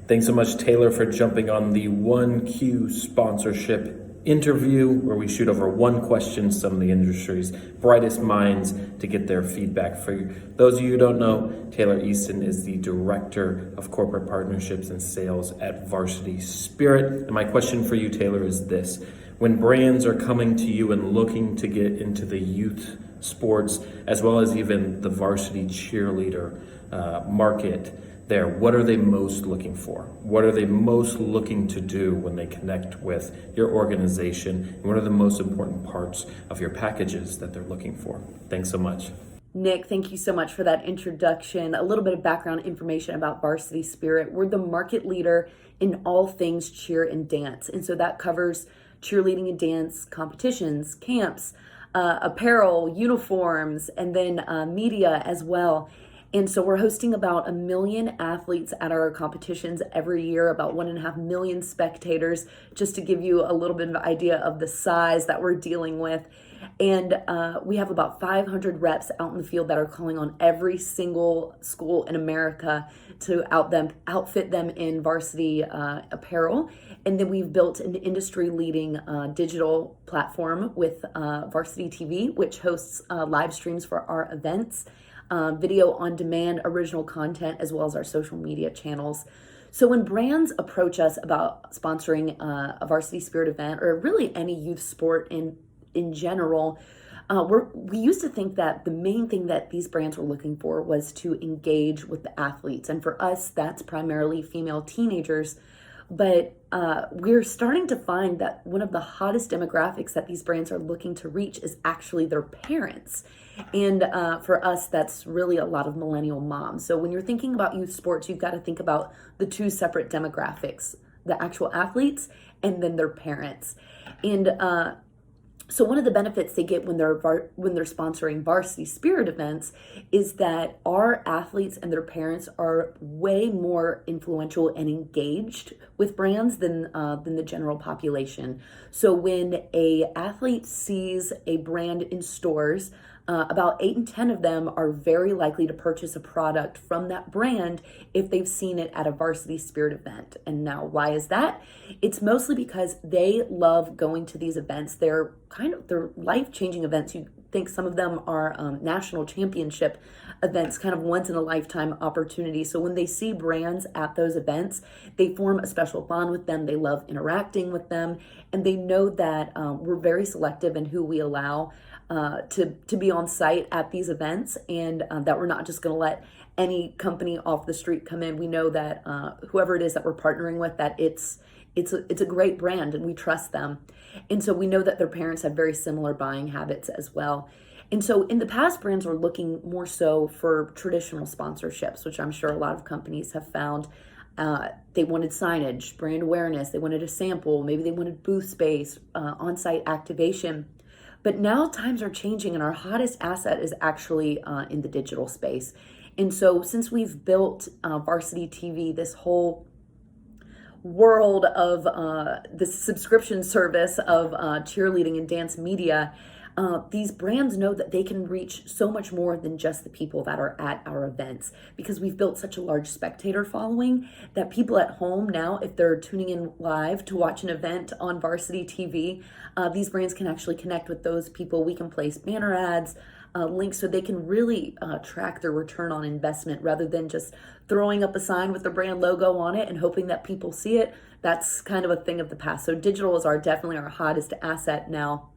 Thanks so much, Taylor, for jumping on the 1Q sponsorship interview where we shoot over one question some of the industry's brightest minds to get their feedback. For those of you who don't know, Taylor Easton is the Director of Corporate Partnerships and Sales at Varsity Spirit. And my question for you, Taylor, is this. When brands are coming to you and looking to get into the youth sports, as well as even the varsity cheerleader market, what are they most looking for? What are they most looking to do when they connect with your organization? And what are the most important parts of your packages that they're looking for? Thanks so much. Nick, thank you so much for that introduction. A little bit of background information about Varsity Spirit. We're the market leader in all things cheer and dance. And so that covers cheerleading and dance competitions, camps, apparel, uniforms, and then media as well. And so we're hosting about 1 million athletes at our competitions every year, about 1.5 million spectators, just to give you a little bit of an idea of the size that we're dealing with. And we have about 500 reps out in the field that are calling on every single school in America to outfit them in varsity apparel. And then we've built an industry-leading digital platform with Varsity TV, which hosts live streams for our events. Video on demand, original content, as well as our social media channels. So when brands approach us about sponsoring a Varsity Spirit event, or really any youth sport in general, we used to think that the main thing that these brands were looking for was to engage with the athletes. And for us, that's primarily female teenagers. But we're starting to find that one of the hottest demographics that these brands are looking to reach is actually their parents. And for us, that's really a lot of millennial moms. So when you're thinking about youth sports, you've got to think about the two separate demographics, the actual athletes and then their parents. And so one of the benefits they get when they're sponsoring Varsity Spirit events is that our athletes and their parents are way more influential and engaged with brands than the general population. So when a athlete sees a brand in stores, about 8 in 10 of them are very likely to purchase a product from that brand if they've seen it at a Varsity Spirit event. And now, why is that? It's mostly because they love going to these events. They're life-changing events. You think some of them are national championship events, kind of once-in-a-lifetime opportunity. So when they see brands at those events, they form a special bond with them. They love interacting with them, and they know that we're very selective in who we allow to be on site at these events, and that we're not just going to let any company off the street come in. We know that whoever it is that we're partnering with, that it's a great brand and we trust them. And so we know that their parents have very similar buying habits as well. And so in the past, brands were looking more so for traditional sponsorships, which I'm sure a lot of companies have found. They wanted signage, brand awareness, they wanted a sample, maybe they wanted booth space, on-site activation. But now times are changing and our hottest asset is actually in the digital space. And so since we've built Varsity TV, this whole world of this subscription service of cheerleading and dance media, these brands know that they can reach so much more than just the people that are at our events, because we've built such a large spectator following that people at home now, if they're tuning in live to watch an event on Varsity TV, these brands can actually connect with those people. We can place banner ads, links, so they can really track their return on investment rather than just throwing up a sign with the brand logo on it and hoping that people see it. That's kind of a thing of the past. So digital is definitely our hottest asset now.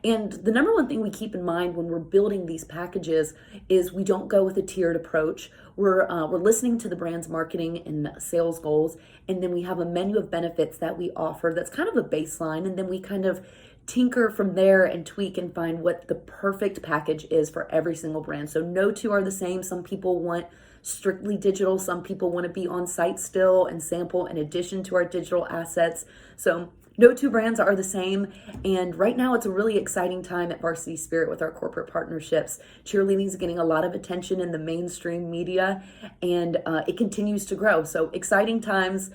And the number one thing we keep in mind when we're building these packages is we don't go with a tiered approach. We're listening to the brand's marketing and sales goals, and then we have a menu of benefits that we offer that's kind of a baseline, and then we kind of tinker from there and tweak and find what the perfect package is for every single brand. So no two are the same. Some people want strictly digital. Some people want to be on site still and sample in addition to our digital assets. So no two brands are the same. And right now it's a really exciting time at Varsity Spirit with our corporate partnerships. Cheerleading is getting a lot of attention in the mainstream media, and it continues to grow. So exciting times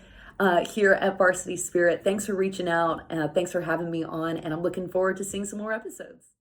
here at Varsity Spirit. Thanks for reaching out. Thanks for having me on. And I'm looking forward to seeing some more episodes.